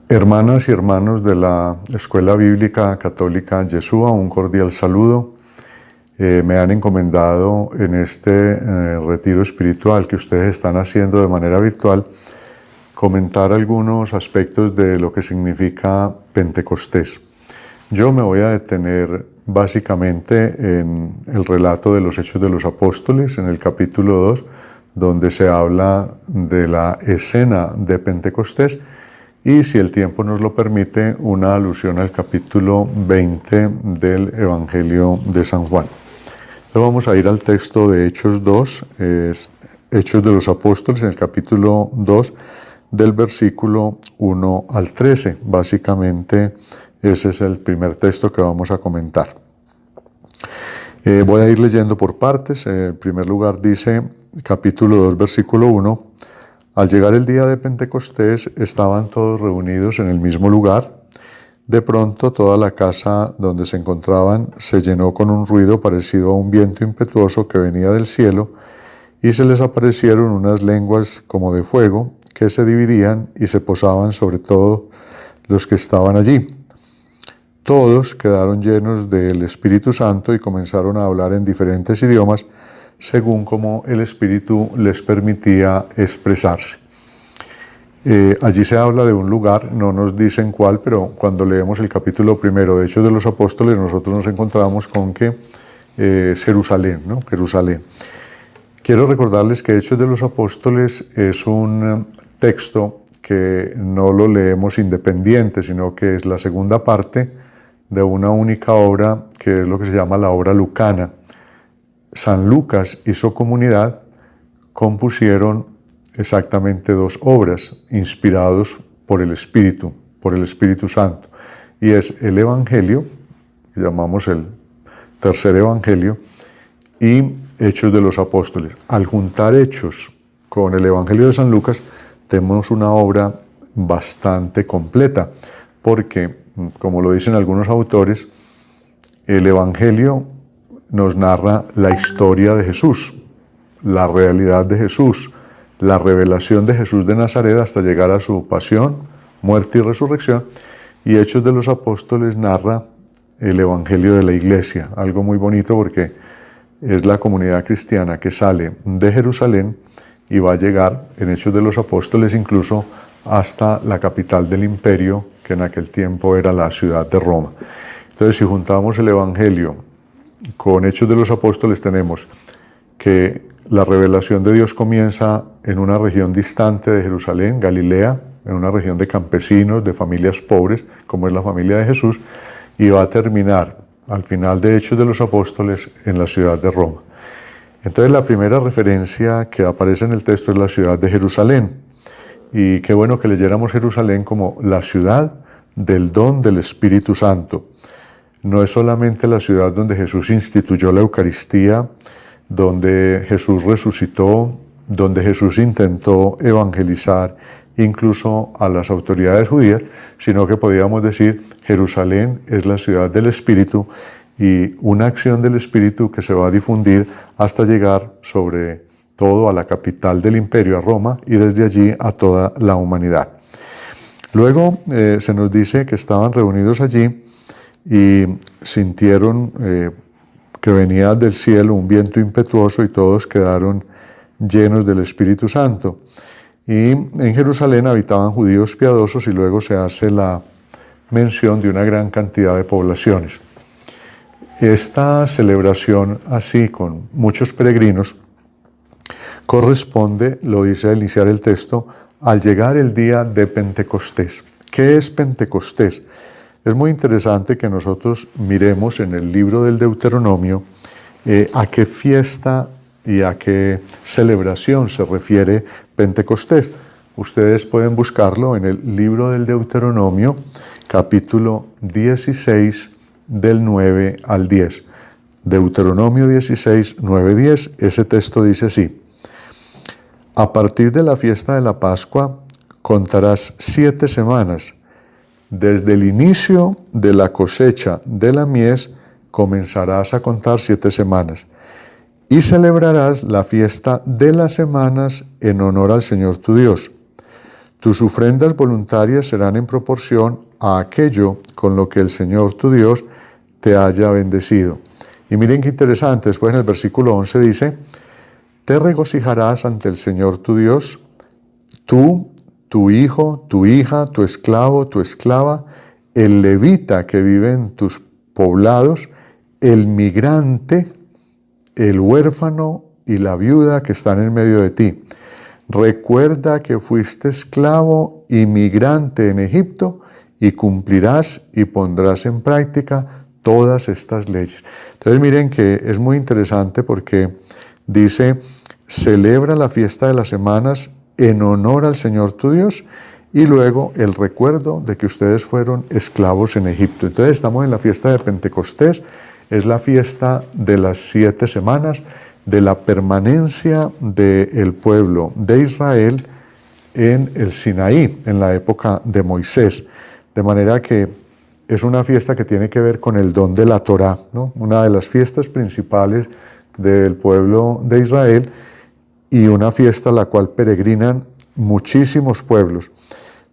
Hermanas y hermanos de la Escuela Bíblica Católica Yeshua, un cordial saludo. Me han encomendado en este retiro espiritual que ustedes están haciendo de manera virtual comentar algunos aspectos de lo que significa Pentecostés. Yo me voy a detener básicamente en el relato de los Hechos de los Apóstoles, en el capítulo 2, donde se habla de la escena de Pentecostés, y si el tiempo nos lo permite, una alusión al capítulo 20 del Evangelio de San Juan. Entonces vamos a ir al texto de Hechos 2, Hechos de los Apóstoles, en el capítulo 2, del versículo 1 al 13. Básicamente ese es el primer texto que vamos a comentar. Voy a ir leyendo por partes. En primer lugar dice, capítulo 2, versículo 1, al llegar el día de Pentecostés, estaban todos reunidos en el mismo lugar. De pronto, toda la casa donde se encontraban se llenó con un ruido parecido a un viento impetuoso que venía del cielo, y se les aparecieron unas lenguas como de fuego que se dividían y se posaban sobre todos los que estaban allí. Todos quedaron llenos del Espíritu Santo y comenzaron a hablar en diferentes idiomas, según como el Espíritu les permitía expresarse. Allí se habla de un lugar, no nos dicen cuál, pero cuando leemos el capítulo primero de Hechos de los Apóstoles, nosotros nos encontramos con que Jerusalén, ¿no? Jerusalén. Quiero recordarles que Hechos de los Apóstoles es un texto que no lo leemos independiente, sino que es la segunda parte de una única obra, que es lo que se llama la obra lucana. San Lucas y su comunidad compusieron exactamente dos obras inspirados por el Espíritu Santo. Y es el Evangelio, que llamamos el tercer Evangelio, y Hechos de los Apóstoles. Al juntar Hechos con el Evangelio de San Lucas, tenemos una obra bastante completa, porque, como lo dicen algunos autores, el Evangelio nos narra la historia de Jesús, la realidad de Jesús, la revelación de Jesús de Nazaret hasta llegar a su pasión, muerte y resurrección, y Hechos de los Apóstoles narra el Evangelio de la Iglesia, algo muy bonito porque es la comunidad cristiana que sale de Jerusalén y va a llegar en Hechos de los Apóstoles incluso hasta la capital del imperio, que en aquel tiempo era la ciudad de Roma. Entonces, si juntamos el Evangelio con Hechos de los Apóstoles, tenemos que la revelación de Dios comienza en una región distante de Jerusalén, Galilea, en una región de campesinos, de familias pobres, como es la familia de Jesús, y va a terminar al final de Hechos de los Apóstoles en la ciudad de Roma. Entonces, la primera referencia que aparece en el texto es la ciudad de Jerusalén. Y qué bueno que leyéramos Jerusalén como la ciudad del don del Espíritu Santo. No es solamente la ciudad donde Jesús instituyó la Eucaristía, donde Jesús resucitó, donde Jesús intentó evangelizar incluso a las autoridades judías, sino que podríamos decir Jerusalén es la ciudad del Espíritu y una acción del Espíritu que se va a difundir hasta llegar sobre todo a la capital del imperio, a Roma, y desde allí a toda la humanidad. Luego se nos dice que estaban reunidos allí y sintieron que venía del cielo un viento impetuoso y todos quedaron llenos del Espíritu Santo. Y en Jerusalén habitaban judíos piadosos, y luego se hace la mención de una gran cantidad de poblaciones. Esta celebración, así con muchos peregrinos, corresponde, lo dice al iniciar el texto, al llegar el día de Pentecostés. ¿Qué es Pentecostés? Es muy interesante que nosotros miremos en el libro del Deuteronomio a qué fiesta y a qué celebración se refiere Pentecostés. Ustedes pueden buscarlo en el libro del Deuteronomio, capítulo 16, del 9 al 10. Deuteronomio 16, 9, 10, ese texto dice así: a partir de la fiesta de la Pascua contarás 7 semanas, desde el inicio de la cosecha de la mies comenzarás a contar 7 semanas. Y celebrarás la fiesta de las semanas en honor al Señor tu Dios. Tus ofrendas voluntarias serán en proporción a aquello con lo que el Señor tu Dios te haya bendecido. Y miren qué interesante, después en el versículo 11 dice, te regocijarás ante el Señor tu Dios, tú, tu hijo, tu hija, tu esclavo, tu esclava, el levita que vive en tus poblados, el migrante, el huérfano y la viuda que están en medio de ti. Recuerda que fuiste esclavo y migrante en Egipto y cumplirás y pondrás en práctica todas estas leyes. Entonces miren que es muy interesante porque dice, celebra la fiesta de las semanas en honor al Señor tu Dios y luego el recuerdo de que ustedes fueron esclavos en Egipto. Entonces estamos en la fiesta de Pentecostés, es la fiesta de las 7 semanas, de la permanencia del pueblo de Israel en el Sinaí, en la época de Moisés. De manera que es una fiesta que tiene que ver con el don de la Torá, ¿no? Una de las fiestas principales del pueblo de Israel y una fiesta a la cual peregrinan muchísimos pueblos.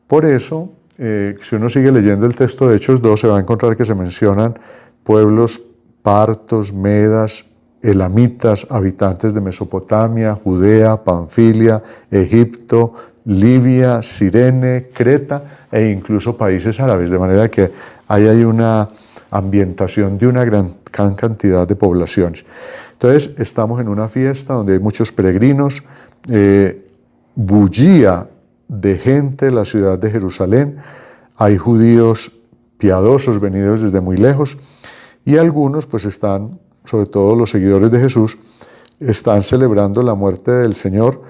Por eso, si uno sigue leyendo el texto de Hechos 2, se va a encontrar que se mencionan pueblos partos, medas, elamitas, habitantes de Mesopotamia, Judea, Panfilia, Egipto, Libia, Cirene, Creta e incluso países árabes, de manera que ahí hay una ambientación de una gran cantidad de poblaciones. Entonces estamos en una fiesta donde hay muchos peregrinos, bullía de gente en la ciudad de Jerusalén, hay judíos piadosos venidos desde muy lejos y algunos pues están, sobre todo los seguidores de Jesús, están celebrando la muerte del Señor,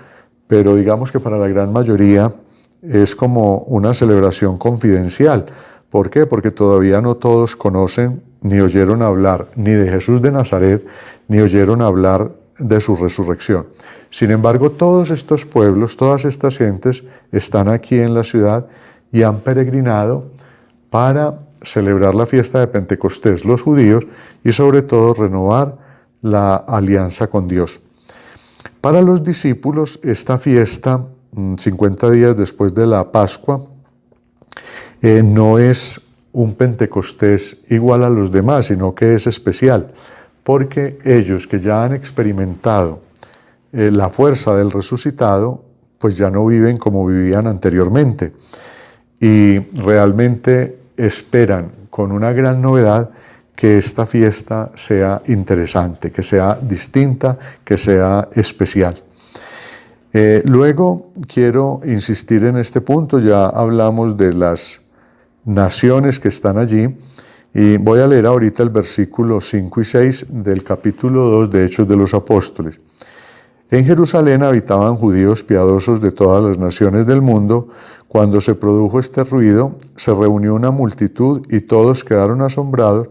pero digamos que para la gran mayoría es como una celebración confidencial. ¿Por qué? Porque todavía no todos conocen ni oyeron hablar ni de Jesús de Nazaret, ni oyeron hablar de su resurrección. Sin embargo, todos estos pueblos, todas estas gentes están aquí en la ciudad y han peregrinado para celebrar la fiesta de Pentecostés, los judíos, y sobre todo renovar la alianza con Dios. Para los discípulos, esta fiesta, 50 días después de la Pascua, no es un Pentecostés igual a los demás, sino que es especial, porque ellos que ya han experimentado la fuerza del resucitado, pues ya no viven como vivían anteriormente, y realmente esperan con una gran novedad que esta fiesta sea interesante, que sea distinta, que sea especial. Luego quiero insistir en este punto, ya hablamos de las naciones que están allí y voy a leer ahorita el versículo 5 y 6 del capítulo 2 de Hechos de los Apóstoles. En Jerusalén habitaban judíos piadosos de todas las naciones del mundo. Cuando se produjo este ruido, se reunió una multitud y todos quedaron asombrados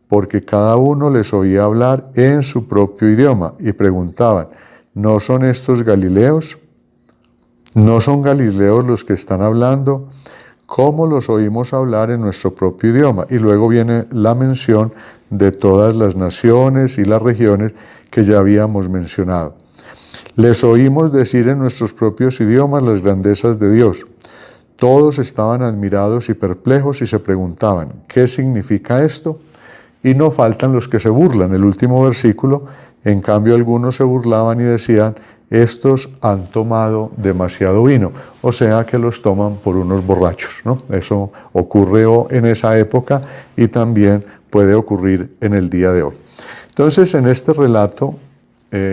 porque cada uno les oía hablar en su propio idioma y preguntaban, ¿no son estos galileos? ¿No son galileos los que están hablando? ¿Cómo los oímos hablar en nuestro propio idioma? Y luego viene la mención de todas las naciones y las regiones que ya habíamos mencionado. Les oímos decir en nuestros propios idiomas las grandezas de Dios. Todos estaban admirados y perplejos y se preguntaban, ¿qué significa esto? Y no faltan los que se burlan. El último versículo, en cambio, algunos se burlaban y decían, estos han tomado demasiado vino, o sea que los toman por unos borrachos, ¿no? Eso ocurrió en esa época y también puede ocurrir en el día de hoy. Entonces, en este relato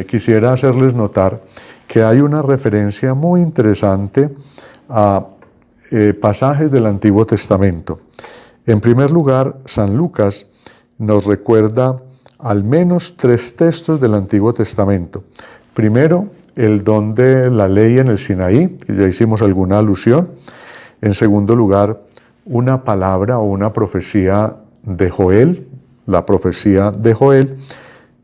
quisiera hacerles notar que hay una referencia muy interesante a pasajes del Antiguo Testamento. En primer lugar, San Lucas nos recuerda al menos 3 textos del Antiguo Testamento. Primero, el don de la ley en el Sinaí, que ya hicimos alguna alusión. En segundo lugar, una palabra o una profecía de Joel, la profecía de Joel.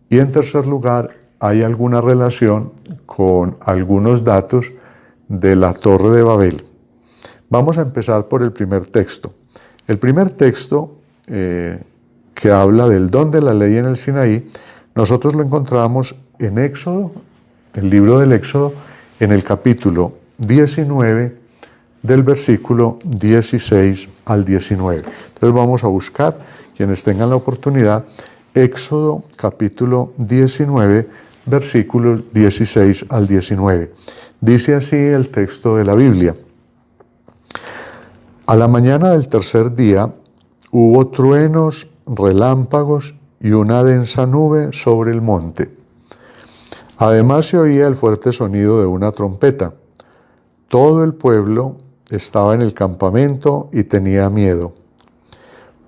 Y en tercer lugar, hay alguna relación con algunos datos de la Torre de Babel. Vamos a empezar por el primer texto. El primer texto que que habla del don de la ley en el Sinaí, nosotros lo encontramos en Éxodo, el libro del Éxodo, en el capítulo 19, del versículo 16 al 19. Entonces vamos a buscar, quienes tengan la oportunidad, Éxodo capítulo 19, versículos 16 al 19. Dice así el texto de la Biblia. A la mañana del tercer día hubo truenos, relámpagos y una densa nube sobre el monte. Además se oía el fuerte sonido de una trompeta. Todo el pueblo estaba en el campamento y tenía miedo.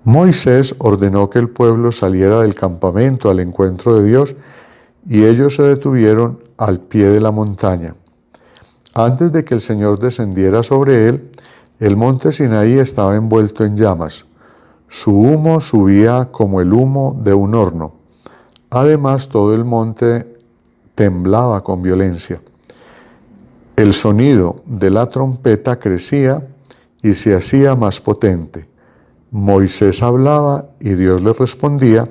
Moisés ordenó que el pueblo saliera del campamento al encuentro de Dios y ellos se detuvieron al pie de la montaña. Antes de que el Señor descendiera sobre él, el monte Sinaí estaba envuelto en llamas. Su humo subía como el humo de un horno. Además, todo el monte temblaba con violencia. El sonido de la trompeta crecía y se hacía más potente. Moisés hablaba y Dios le respondía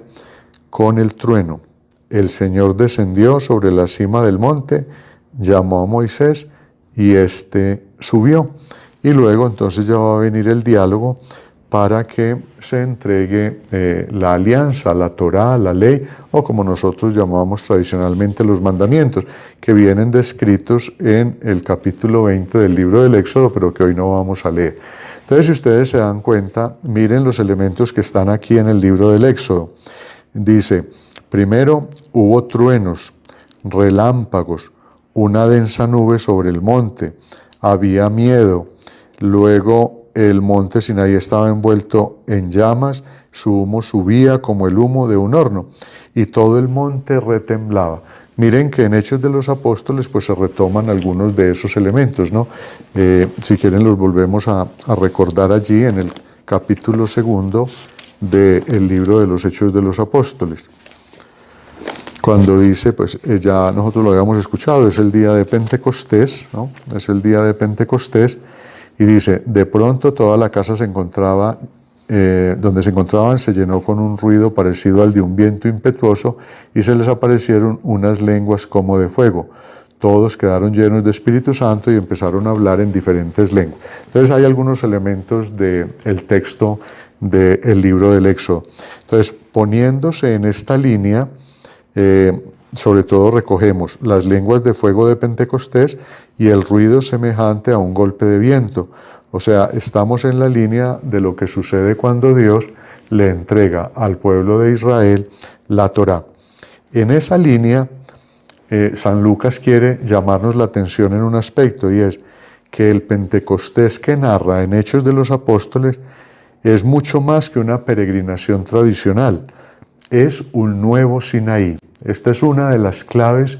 con el trueno. El Señor descendió sobre la cima del monte, llamó a Moisés y éste subió. Y luego entonces ya va a venir el diálogo para que se entregue la alianza, la Torá, la ley, o como nosotros llamamos tradicionalmente los mandamientos, que vienen descritos en el capítulo 20 del libro del Éxodo, pero que hoy no vamos a leer. Entonces, si ustedes se dan cuenta, miren los elementos que están aquí en el libro del Éxodo. Dice, primero hubo truenos, relámpagos, una densa nube sobre el monte, había miedo, luego el monte Sinaí estaba envuelto en llamas, su humo subía como el humo de un horno y todo el monte retemblaba. Miren que en Hechos de los Apóstoles pues se retoman algunos de esos elementos, ¿no? Si quieren los volvemos a recordar allí en el capítulo 2 del libro de los Hechos de los Apóstoles. Cuando dice, pues ya nosotros lo habíamos escuchado, es el día de Pentecostés, ¿no? Es el día de Pentecostés. Y dice, de pronto toda la casa se encontraba, donde se encontraban se llenó con un ruido parecido al de un viento impetuoso y se les aparecieron unas lenguas como de fuego. Todos quedaron llenos de Espíritu Santo y empezaron a hablar en diferentes lenguas. Entonces hay algunos elementos del texto del libro del Éxodo. Entonces, poniéndose en esta línea, sobre todo recogemos las lenguas de fuego de Pentecostés y el ruido semejante a un golpe de viento. O sea, estamos en la línea de lo que sucede cuando Dios le entrega al pueblo de Israel la Torá. En esa línea, San Lucas quiere llamarnos la atención en un aspecto, y es que el Pentecostés que narra en Hechos de los Apóstoles es mucho más que una peregrinación tradicional. Es un nuevo Sinaí. Esta es una de las claves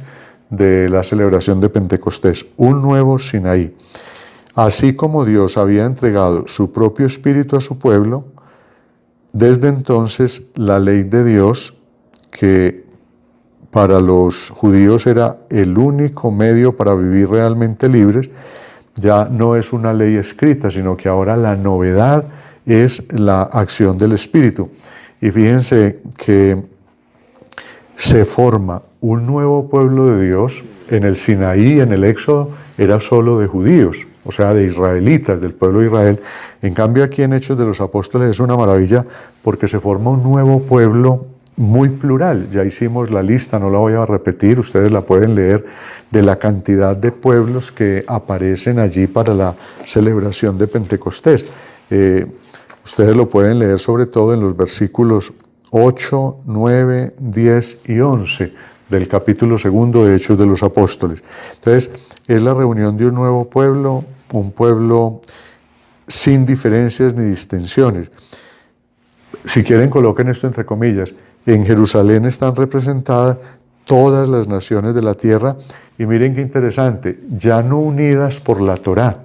de la celebración de Pentecostés, un nuevo Sinaí. Así como Dios había entregado su propio espíritu a su pueblo, desde entonces la ley de Dios, que para los judíos era el único medio para vivir realmente libres, ya no es una ley escrita, sino que ahora la novedad es la acción del Espíritu. Y fíjense que se forma un nuevo pueblo de Dios. En el Sinaí, en el Éxodo, era solo de judíos, o sea, de israelitas, del pueblo de Israel. En cambio, aquí en Hechos de los Apóstoles es una maravilla porque se forma un nuevo pueblo muy plural. Ya hicimos la lista, no la voy a repetir, ustedes la pueden leer, de la cantidad de pueblos que aparecen allí para la celebración de Pentecostés. Ustedes lo pueden leer sobre todo en los versículos 8, 9, 10 y 11 del capítulo 2 de Hechos de los Apóstoles. Entonces, es la reunión de un nuevo pueblo, un pueblo sin diferencias ni distinciones. Si quieren, coloquen esto entre comillas. En Jerusalén están representadas todas las naciones de la tierra, y miren qué interesante, ya no unidas por la Torá,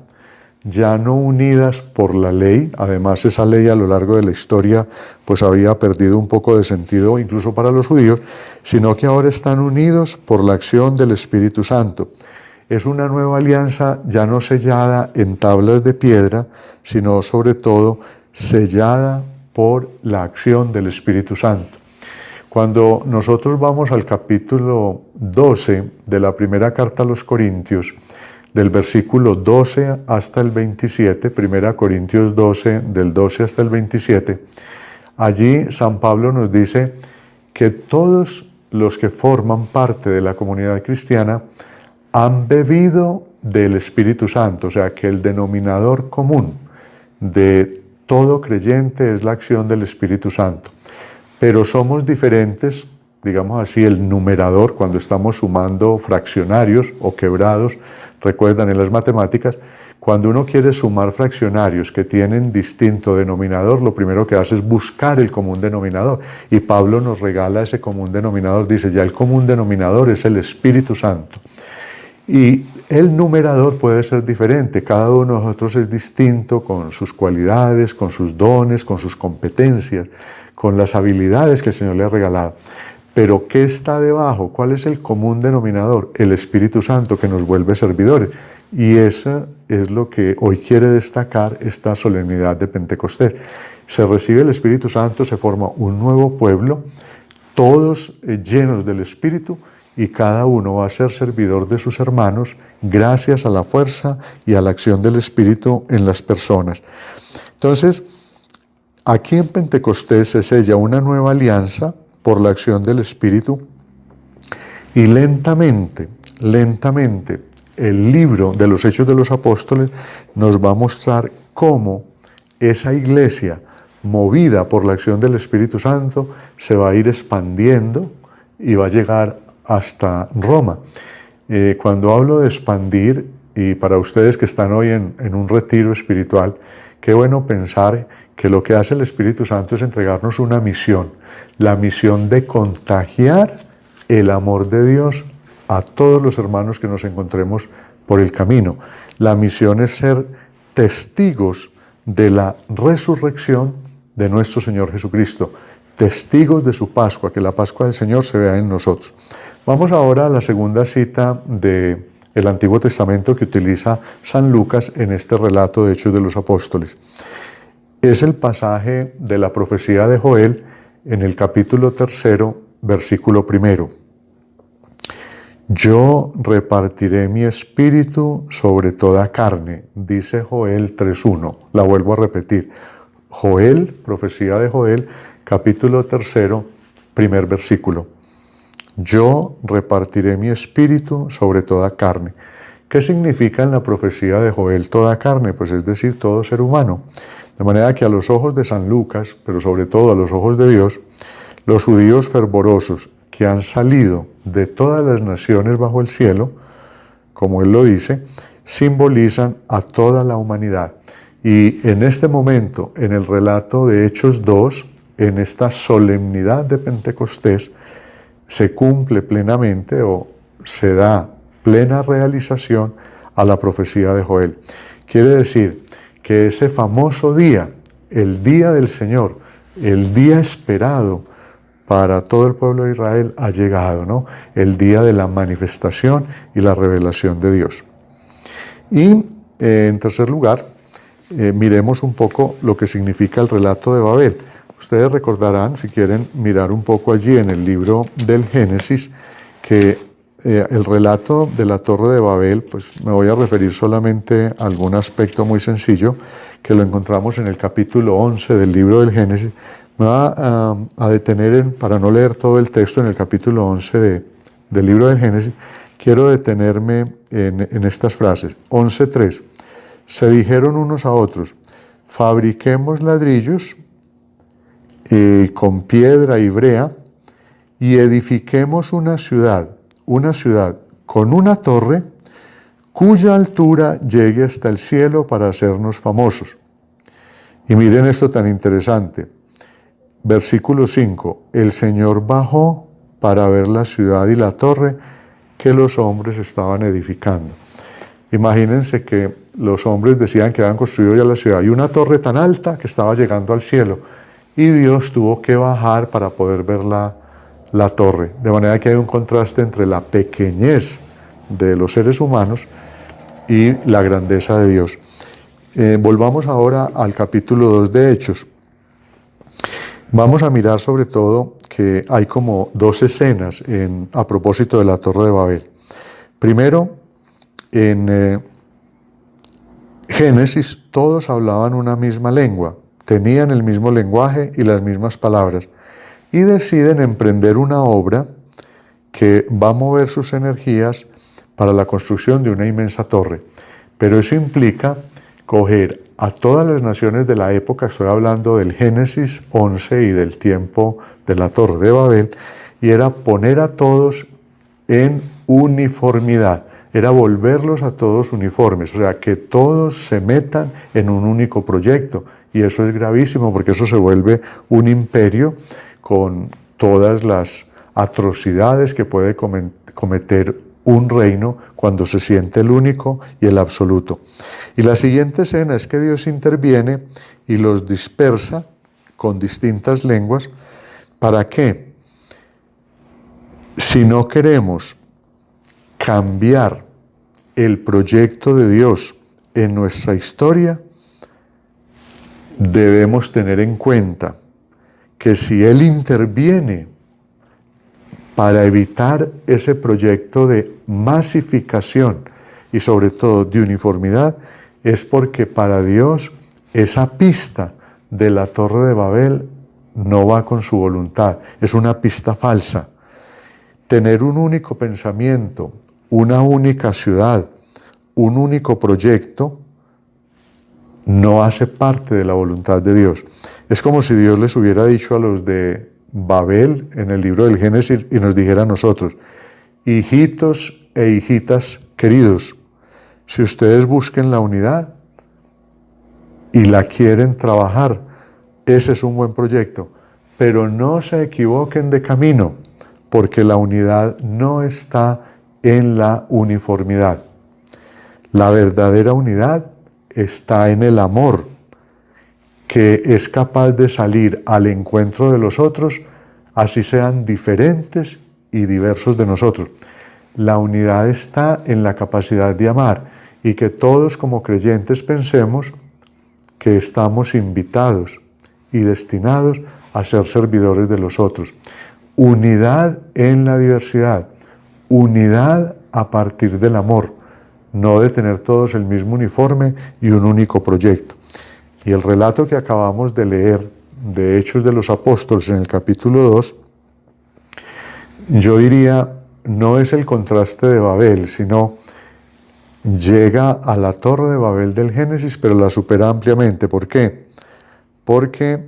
ya no unidas por la ley. Además, esa ley a lo largo de la historia pues había perdido un poco de sentido incluso para los judíos, sino que ahora están unidos por la acción del Espíritu Santo. Es una nueva alianza ya no sellada en tablas de piedra, sino sobre todo sellada por la acción del Espíritu Santo. Cuando nosotros vamos al capítulo 12 de la primera carta a los Corintios, del versículo 12 hasta el 27, 1 Corintios 12, del 12 hasta el 27, allí San Pablo nos dice que todos los que forman parte de la comunidad cristiana han bebido del Espíritu Santo, o sea que el denominador común de todo creyente es la acción del Espíritu Santo. Pero somos diferentes, digamos así, el numerador, cuando estamos sumando fraccionarios o quebrados, recuerdan en las matemáticas, cuando uno quiere sumar fraccionarios que tienen distinto denominador, lo primero que hace es buscar el común denominador. Y Pablo nos regala ese común denominador, dice, ya el común denominador es el Espíritu Santo. Y el numerador puede ser diferente, cada uno de nosotros es distinto con sus cualidades, con sus dones, con sus competencias, con las habilidades que el Señor le ha regalado. Pero ¿qué está debajo? ¿Cuál es el común denominador? El Espíritu Santo que nos vuelve servidores. Y eso es lo que hoy quiere destacar esta solemnidad de Pentecostés. Se recibe el Espíritu Santo, se forma un nuevo pueblo, todos llenos del Espíritu, y cada uno va a ser servidor de sus hermanos gracias a la fuerza y a la acción del Espíritu en las personas. Entonces, aquí en Pentecostés se sella una nueva alianza por la acción del Espíritu, y lentamente, el libro de los Hechos de los Apóstoles nos va a mostrar cómo esa iglesia, movida por la acción del Espíritu Santo, se va a ir expandiendo y va a llegar hasta Roma. Cuando hablo de expandir, y para ustedes que están hoy en un retiro espiritual, qué bueno pensar que lo que hace el Espíritu Santo es entregarnos una misión, la misión de contagiar el amor de Dios a todos los hermanos que nos encontremos por el camino. La misión es ser testigos de la resurrección de nuestro Señor Jesucristo, testigos de su Pascua, que la Pascua del Señor se vea en nosotros. Vamos ahora a la segunda cita del Antiguo Testamento que utiliza San Lucas en este relato de Hechos de los Apóstoles. Es el pasaje de la profecía de Joel en el capítulo 3, versículo 1. Yo repartiré mi espíritu sobre toda carne, dice Joel 3:1. La vuelvo a repetir. Joel, profecía de Joel, capítulo 3, primer versículo. Yo repartiré mi espíritu sobre toda carne. ¿Qué significa en la profecía de Joel toda carne? Pues es decir, todo ser humano. De manera que a los ojos de San Lucas, pero sobre todo a los ojos de Dios, los judíos fervorosos que han salido de todas las naciones bajo el cielo, como él lo dice, simbolizan a toda la humanidad. Y en este momento, en el relato de Hechos 2, en esta solemnidad de Pentecostés, se cumple plenamente o se da plena realización a la profecía de Joel. Quiere decir que ese famoso día, el día del Señor, el día esperado para todo el pueblo de Israel, ha llegado, ¿no? El día de la manifestación y la revelación de Dios. Y en tercer lugar, miremos un poco lo que significa el relato de Babel. Ustedes recordarán, si quieren mirar un poco allí en el libro del Génesis, que el relato de la Torre de Babel, pues me voy a referir solamente a algún aspecto muy sencillo, que lo encontramos en el capítulo 11 del libro del Génesis. Me va a detener, para no leer todo el texto, en el capítulo 11 del libro del Génesis. Quiero detenerme en estas frases. 11:3. Se dijeron unos a otros, fabriquemos ladrillos con piedra y brea, y edifiquemos una ciudad con una torre cuya altura llegue hasta el cielo para hacernos famosos. Y miren esto tan interesante. Versículo 5. El Señor bajó para ver la ciudad y la torre que los hombres estaban edificando. Imagínense que los hombres decían que habían construido ya la ciudad y una torre tan alta que estaba llegando al cielo. Y Dios tuvo que bajar para poder ver la torre. De manera que hay un contraste entre la pequeñez de los seres humanos y la grandeza de Dios. Volvamos ahora al capítulo 2 de Hechos. Vamos a mirar sobre todo que hay como dos escenas a propósito de la Torre de Babel. Primero, en Génesis todos hablaban una misma lengua, tenían el mismo lenguaje y las mismas palabras, y deciden emprender una obra que va a mover sus energías para la construcción de una inmensa torre. Pero eso implica coger a todas las naciones de la época, estoy hablando del Génesis 11 y del tiempo de la Torre de Babel, y era poner a todos en uniformidad, era volverlos a todos uniformes, o sea, que todos se metan en un único proyecto, y eso es gravísimo porque eso se vuelve un imperio con todas las atrocidades que puede cometer un reino cuando se siente el único y el absoluto. Y la siguiente escena es que Dios interviene y los dispersa con distintas lenguas. ¿Para qué? Si no queremos cambiar el proyecto de Dios en nuestra historia, debemos tener en cuenta que si Él interviene para evitar ese proyecto de masificación y sobre todo de uniformidad, es porque para Dios esa pista de la Torre de Babel no va con su voluntad, es una pista falsa. Tener un único pensamiento, una única ciudad, un único proyecto, no hace parte de la voluntad de Dios. Es como si Dios les hubiera dicho a los de Babel en el libro del Génesis y nos dijera a nosotros: hijitos e hijitas queridos, si ustedes busquen la unidad y la quieren trabajar, ese es un buen proyecto, pero no se equivoquen de camino, porque la unidad no está en la uniformidad. La verdadera unidad está en el amor, que es capaz de salir al encuentro de los otros, así sean diferentes y diversos de nosotros. La unidad está en la capacidad de amar y que todos como creyentes pensemos que estamos invitados y destinados a ser servidores de los otros. Unidad en la diversidad, unidad a partir del amor, no de tener todos el mismo uniforme y un único proyecto. Y el relato que acabamos de leer de Hechos de los Apóstoles en el capítulo 2, yo diría, no es el contraste de Babel, sino llega a la Torre de Babel del Génesis, pero la supera ampliamente. ¿Por qué? Porque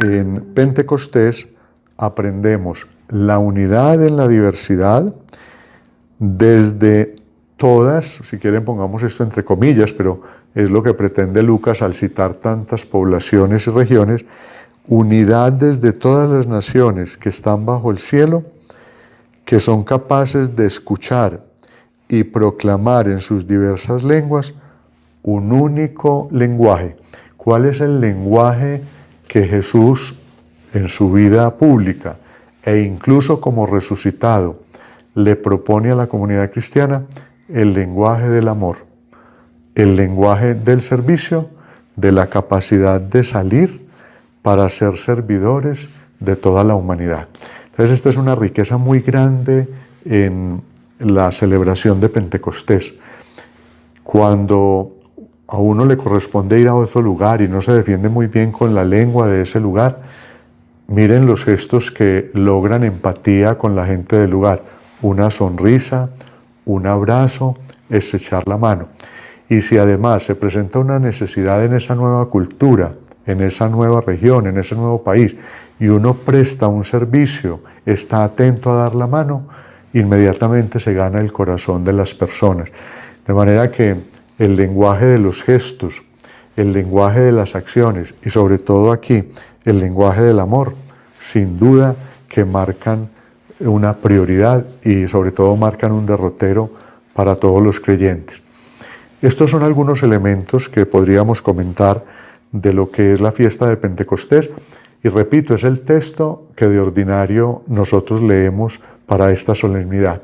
en Pentecostés aprendemos la unidad en la diversidad desde todas, si quieren pongamos esto entre comillas, pero es lo que pretende Lucas al citar tantas poblaciones y regiones, unidad desde todas las naciones que están bajo el cielo, que son capaces de escuchar y proclamar en sus diversas lenguas un único lenguaje. ¿Cuál es el lenguaje que Jesús en su vida pública e incluso como resucitado le propone a la comunidad cristiana? El lenguaje del amor, el lenguaje del servicio, de la capacidad de salir para ser servidores de toda la humanidad. Entonces esta es una riqueza muy grande en la celebración de Pentecostés. Cuando a uno le corresponde ir a otro lugar y no se defiende muy bien con la lengua de ese lugar, miren los gestos que logran empatía con la gente del lugar. Una sonrisa, un abrazo, estrechar la mano. Y si además se presenta una necesidad en esa nueva cultura, en esa nueva región, en ese nuevo país, y uno presta un servicio, está atento a dar la mano, inmediatamente se gana el corazón de las personas. De manera que el lenguaje de los gestos, el lenguaje de las acciones y sobre todo aquí el lenguaje del amor, sin duda que marcan una prioridad y sobre todo marcan un derrotero para todos los creyentes. Estos son algunos elementos que podríamos comentar de lo que es la fiesta de Pentecostés y repito, es el texto que de ordinario nosotros leemos para esta solemnidad.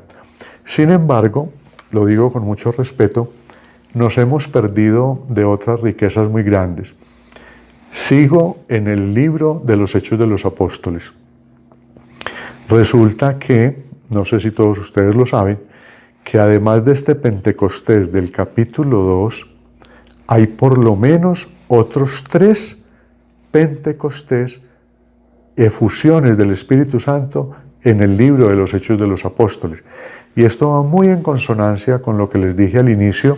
Sin embargo, lo digo con mucho respeto, nos hemos perdido de otras riquezas muy grandes. Sigo en el libro de los Hechos de los Apóstoles. Resulta que, no sé si todos ustedes lo saben, que además de este Pentecostés del capítulo 2, hay por lo menos otros 3 Pentecostés, efusiones del Espíritu Santo en el libro de los Hechos de los Apóstoles. Y esto va muy en consonancia con lo que les dije al inicio,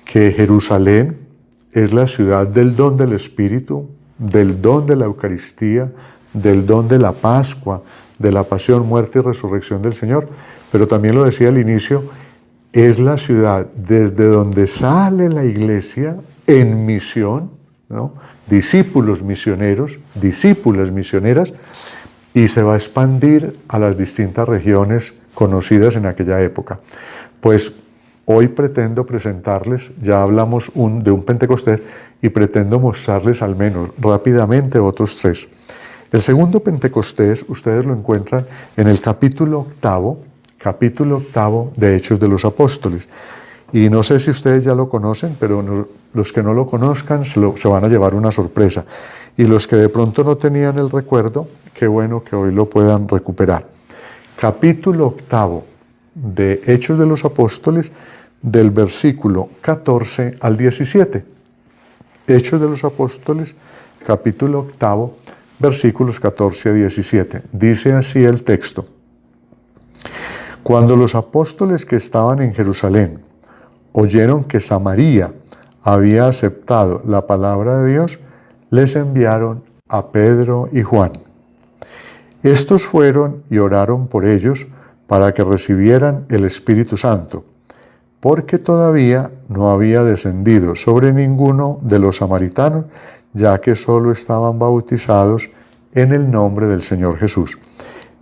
que Jerusalén es la ciudad del don del Espíritu, del don de la Eucaristía, del don de la Pascua, de la pasión, muerte y resurrección del Señor. Pero también lo decía al inicio, es la ciudad desde donde sale la iglesia en misión, ¿no? Discípulos misioneros, discípulas misioneras, y se va a expandir a las distintas regiones conocidas en aquella época. Pues hoy pretendo presentarles, ya hablamos de un Pentecostés, y pretendo mostrarles al menos rápidamente otros 3. El segundo Pentecostés ustedes lo encuentran en el capítulo 8 de Hechos de los Apóstoles. Y no sé si ustedes ya lo conocen, pero los que no lo conozcan se van a llevar una sorpresa. Y los que de pronto no tenían el recuerdo, qué bueno que hoy lo puedan recuperar. Capítulo 8 de Hechos de los Apóstoles, del versículo 14 al 17. Hechos de los Apóstoles, capítulo 8, versículos 14 a 17. Dice así el texto. Cuando los apóstoles que estaban en Jerusalén oyeron que Samaria había aceptado la palabra de Dios, les enviaron a Pedro y Juan. Estos fueron y oraron por ellos para que recibieran el Espíritu Santo, porque todavía no había descendido sobre ninguno de los samaritanos, ya que solo estaban bautizados en el nombre del Señor Jesús.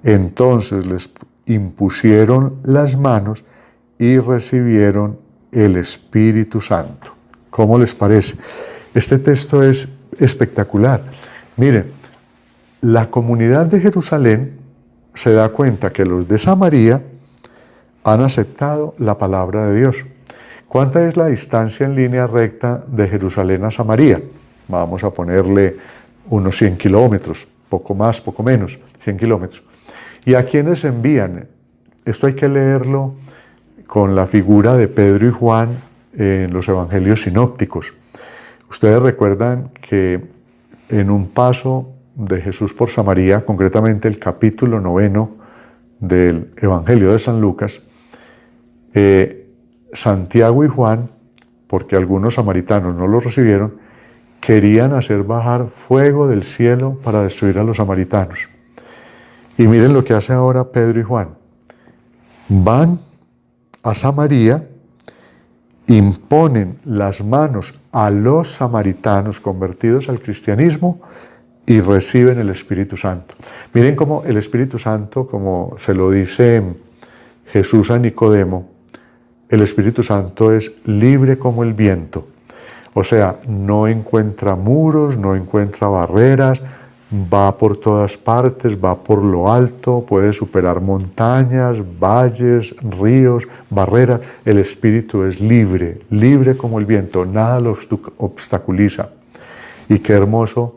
Entonces les impusieron las manos y recibieron el Espíritu Santo. ¿Cómo les parece? Este texto es espectacular. Miren, la comunidad de Jerusalén se da cuenta que los de Samaria han aceptado la palabra de Dios. ¿Cuánta es la distancia en línea recta de Jerusalén a Samaria? Vamos a ponerle unos 100 kilómetros, poco más, poco menos, 100 kilómetros. ¿Y a quiénes envían? Esto hay que leerlo con la figura de Pedro y Juan en los evangelios sinópticos. Ustedes recuerdan que en un paso de Jesús por Samaria, concretamente el capítulo 9 del Evangelio de San Lucas, Santiago y Juan, porque algunos samaritanos no los recibieron, querían hacer bajar fuego del cielo para destruir a los samaritanos. Y miren lo que hace ahora Pedro y Juan. Van a Samaria, imponen las manos a los samaritanos convertidos al cristianismo y reciben el Espíritu Santo. Miren cómo el Espíritu Santo, como se lo dice Jesús a Nicodemo, el Espíritu Santo es libre como el viento. O sea, no encuentra muros, no encuentra barreras, va por todas partes, va por lo alto, puede superar montañas, valles, ríos, barreras. El Espíritu es libre, libre como el viento, nada lo obstaculiza. Y qué hermoso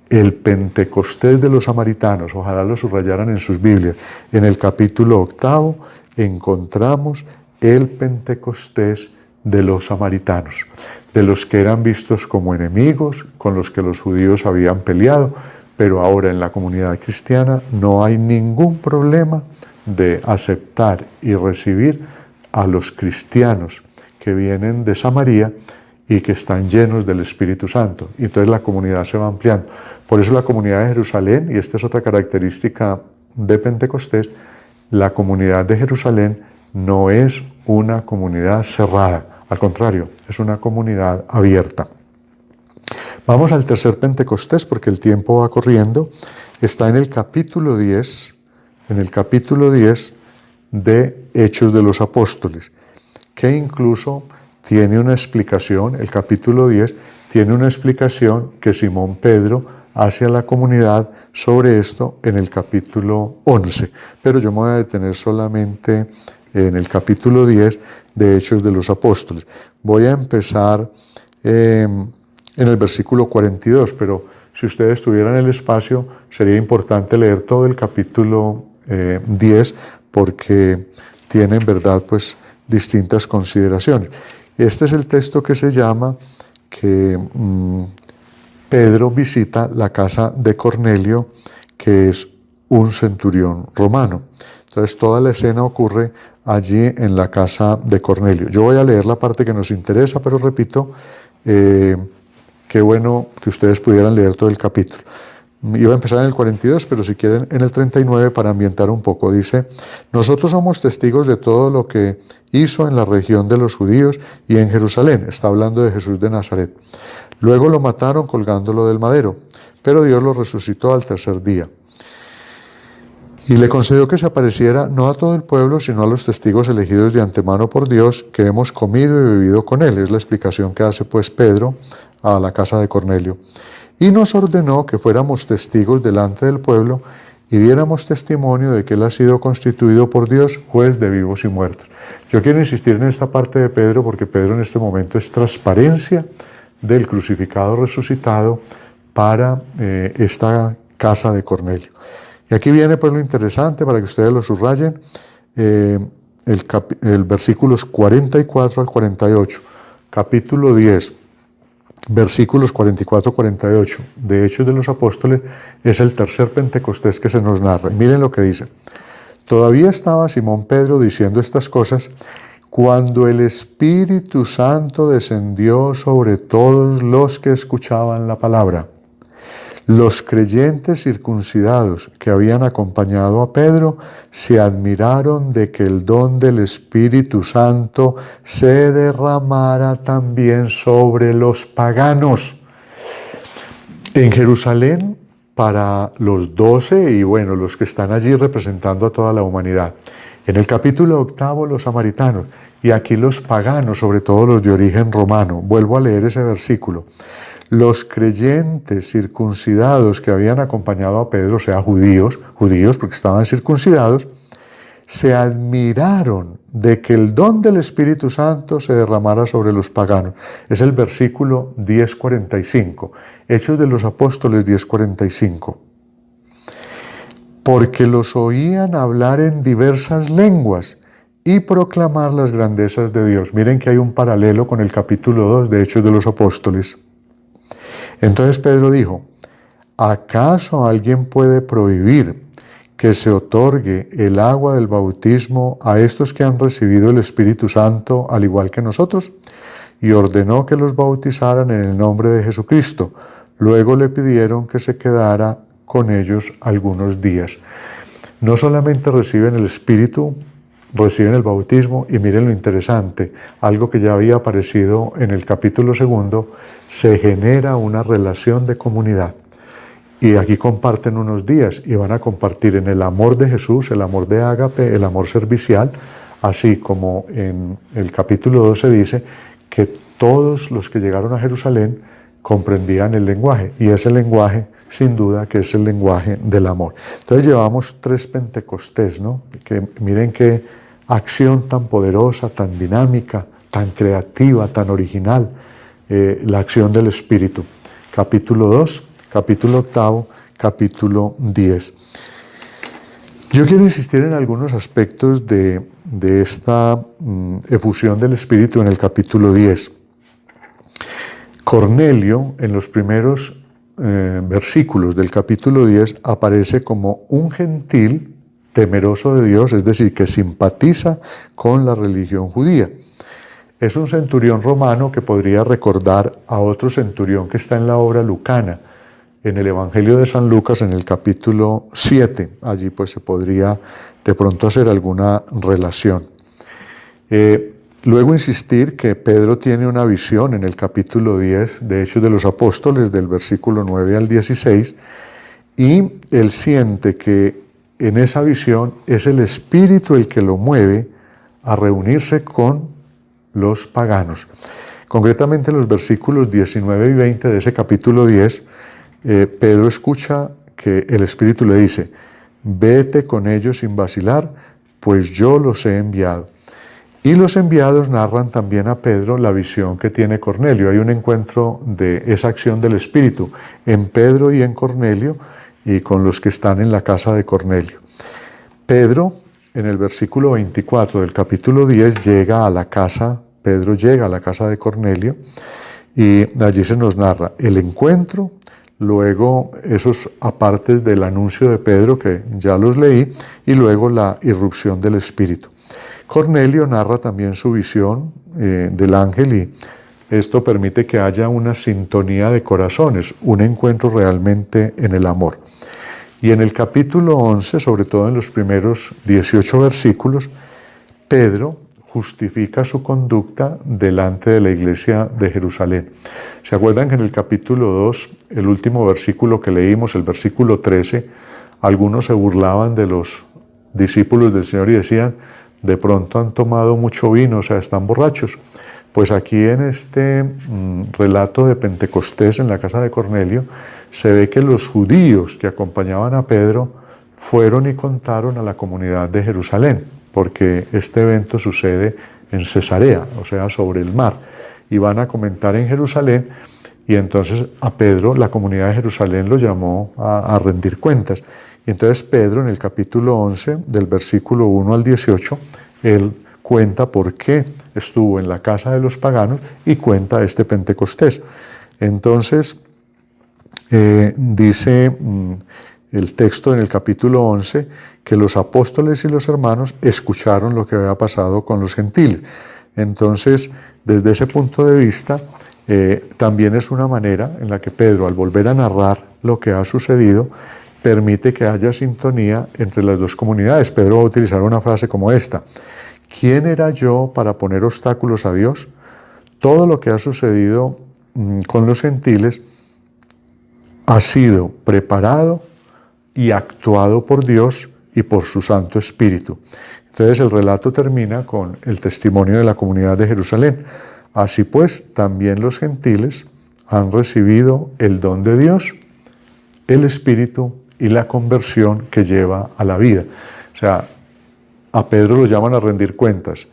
el Pentecostés de los samaritanos, ojalá lo subrayaran en sus Biblias. En el capítulo 8 encontramos el Pentecostés de los samaritanos, de los que eran vistos como enemigos, con los que los judíos habían peleado, pero ahora en la comunidad cristiana no hay ningún problema de aceptar y recibir a los cristianos que vienen de Samaria y que están llenos del Espíritu Santo. Y entonces la comunidad se va ampliando. Por eso la comunidad de Jerusalén, y esta es otra característica de Pentecostés, la comunidad de Jerusalén no es una comunidad cerrada, al contrario, es una comunidad abierta. Vamos al tercer Pentecostés porque el tiempo va corriendo. Está en el capítulo 10, de Hechos de los Apóstoles, que incluso tiene una explicación, el capítulo 10 tiene una explicación que Simón Pedro hace a la comunidad sobre esto en el capítulo 11. Pero yo me voy a detener solamente en el capítulo 10 de Hechos de los Apóstoles. Voy a empezar en el versículo 42, pero si ustedes tuvieran el espacio, sería importante leer todo el capítulo 10, porque tiene en verdad pues distintas consideraciones. Este es el texto que se llama que Pedro visita la casa de Cornelio, que es un centurión romano. Entonces toda la escena ocurre allí en la casa de Cornelio. Yo voy a leer la parte que nos interesa, pero repito, qué bueno que ustedes pudieran leer todo el capítulo. Iba a empezar en el 42, pero si quieren en el 39 para ambientar un poco. Dice: nosotros somos testigos de todo lo que hizo en la región de los judíos y en Jerusalén. Está hablando de Jesús de Nazaret. Luego lo mataron colgándolo del madero, pero Dios lo resucitó al tercer día. Y le concedió que se apareciera no a todo el pueblo, sino a los testigos elegidos de antemano por Dios, que hemos comido y bebido con él. Es la explicación que hace pues Pedro a la casa de Cornelio. Y nos ordenó que fuéramos testigos delante del pueblo y diéramos testimonio de que él ha sido constituido por Dios juez de vivos y muertos. Yo quiero insistir en esta parte de Pedro, porque Pedro en este momento es transparencia del crucificado resucitado para esta casa de Cornelio. Y aquí viene pues lo interesante para que ustedes lo subrayen, el versículos 44 al 48, capítulo 10, versículos 44-48 de Hechos de los Apóstoles, es el tercer Pentecostés que se nos narra. Y miren lo que dice: todavía estaba Simón Pedro diciendo estas cosas cuando el Espíritu Santo descendió sobre todos los que escuchaban la palabra. Los creyentes circuncidados que habían acompañado a Pedro se admiraron de que el don del Espíritu Santo se derramara también sobre los paganos. En Jerusalén, para los 12 y bueno, los que están allí representando a toda la humanidad. En el capítulo 8, los samaritanos, y aquí los paganos, sobre todo los de origen romano. Vuelvo a leer ese versículo. Los creyentes circuncidados que habían acompañado a Pedro, o sea, judíos porque estaban circuncidados, se admiraron de que el don del Espíritu Santo se derramara sobre los paganos. Es el versículo 10:45, Hechos de los Apóstoles 10:45. Porque los oían hablar en diversas lenguas y proclamar las grandezas de Dios. Miren que hay un paralelo con el capítulo 2 de Hechos de los Apóstoles. Entonces Pedro dijo: ¿acaso alguien puede prohibir que se otorgue el agua del bautismo a estos que han recibido el Espíritu Santo al igual que nosotros? Y ordenó que los bautizaran en el nombre de Jesucristo. Luego le pidieron que se quedara con ellos algunos días. No solamente reciben el Espíritu, reciben el bautismo, y miren lo interesante, algo que ya había aparecido en el capítulo 2, se genera una relación de comunidad. Y aquí comparten unos días y van a compartir en el amor de Jesús, el amor de ágape, el amor servicial, así como en el capítulo 12 dice que todos los que llegaron a Jerusalén comprendían el lenguaje, y ese lenguaje sin duda que es el lenguaje del amor. Entonces llevamos 3 Pentecostés, ¿no? Que miren qué acción tan poderosa, tan dinámica, tan creativa, tan original, la acción del Espíritu. Capítulo 2, capítulo 8, capítulo 10. Yo quiero insistir en algunos aspectos de esta efusión del Espíritu en el capítulo 10. Cornelio, en los primeros versículos del capítulo 10, aparece como un gentil temeroso de Dios, es decir, que simpatiza con la religión judía. Es un centurión romano que podría recordar a otro centurión que está en la obra lucana, en el Evangelio de San Lucas, en el capítulo 7. Allí pues se podría de pronto hacer alguna relación. Luego insistir que Pedro tiene una visión en el capítulo 10 de Hechos de los Apóstoles, del versículo 9 al 16, y él siente que en esa visión es el Espíritu el que lo mueve a reunirse con los paganos. Concretamente en los versículos 19 y 20 de ese capítulo 10, Pedro escucha que el Espíritu le dice: vete con ellos sin vacilar, pues yo los he enviado. Y los enviados narran también a Pedro la visión que tiene Cornelio. Hay un encuentro de esa acción del Espíritu en Pedro y en Cornelio y con los que están en la casa de Cornelio. Pedro, en el versículo 24 del capítulo 10, Pedro llega a la casa de Cornelio y allí se nos narra el encuentro, luego esos apartes del anuncio de Pedro que ya los leí y luego la irrupción del Espíritu. Cornelio narra también su visión del ángel y esto permite que haya una sintonía de corazones, un encuentro realmente en el amor. Y en el capítulo 11, sobre todo en los primeros 18 versículos, Pedro justifica su conducta delante de la iglesia de Jerusalén. ¿Se acuerdan que en el capítulo 2, el último versículo que leímos, el versículo 13, algunos se burlaban de los discípulos del Señor y decían, de pronto han tomado mucho vino, o sea, están borrachos? Pues aquí en este relato de Pentecostés en la casa de Cornelio, se ve que los judíos que acompañaban a Pedro fueron y contaron a la comunidad de Jerusalén, porque este evento sucede en Cesarea, o sea, sobre el mar, y van a comentar en Jerusalén, y entonces a Pedro la comunidad de Jerusalén lo llamó a rendir cuentas. Y entonces Pedro en el capítulo 11, del versículo 1 al 18, él cuenta por qué estuvo en la casa de los paganos y cuenta este Pentecostés. Entonces, dice el texto en el capítulo 11 que los apóstoles y los hermanos escucharon lo que había pasado con los gentiles. Entonces, desde ese punto de vista, también es una manera en la que Pedro, al volver a narrar lo que ha sucedido, permite que haya sintonía entre las dos comunidades. Pedro va a utilizar una frase como esta: ¿quién era yo para poner obstáculos a Dios? Todo lo que ha sucedido con los gentiles ha sido preparado y actuado por Dios y por su Santo Espíritu. Entonces el relato termina con el testimonio de la comunidad de Jerusalén. Así pues, también los gentiles han recibido el don de Dios, el Espíritu y la conversión que lleva a la vida. O sea, a Pedro lo llaman a rendir cuentas.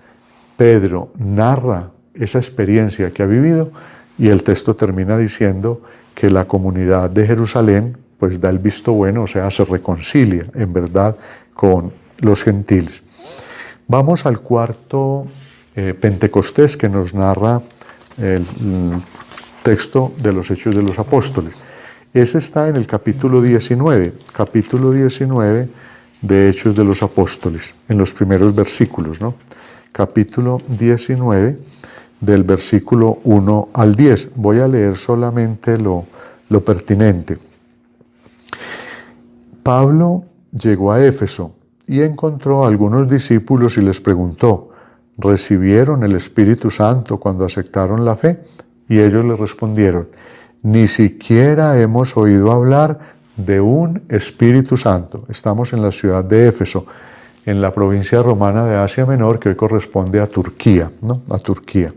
Pedro narra esa experiencia que ha vivido y el texto termina diciendo que la comunidad de Jerusalén pues da el visto bueno, o sea, se reconcilia en verdad con los gentiles. Vamos al cuarto Pentecostés que nos narra el texto de los Hechos de los Apóstoles. Ese está en el capítulo 19 de Hechos de los Apóstoles, en los primeros versículos, ¿no? Capítulo 19, del versículo 1 al 10. Voy a leer solamente lo pertinente. Pablo llegó a Éfeso y encontró a algunos discípulos y les preguntó, ¿recibieron el Espíritu Santo cuando aceptaron la fe? Y ellos le respondieron, ni siquiera hemos oído hablar de un Espíritu Santo. Estamos en la ciudad de Éfeso, en la provincia romana de Asia Menor, que hoy corresponde a Turquía, ¿no? A Turquía.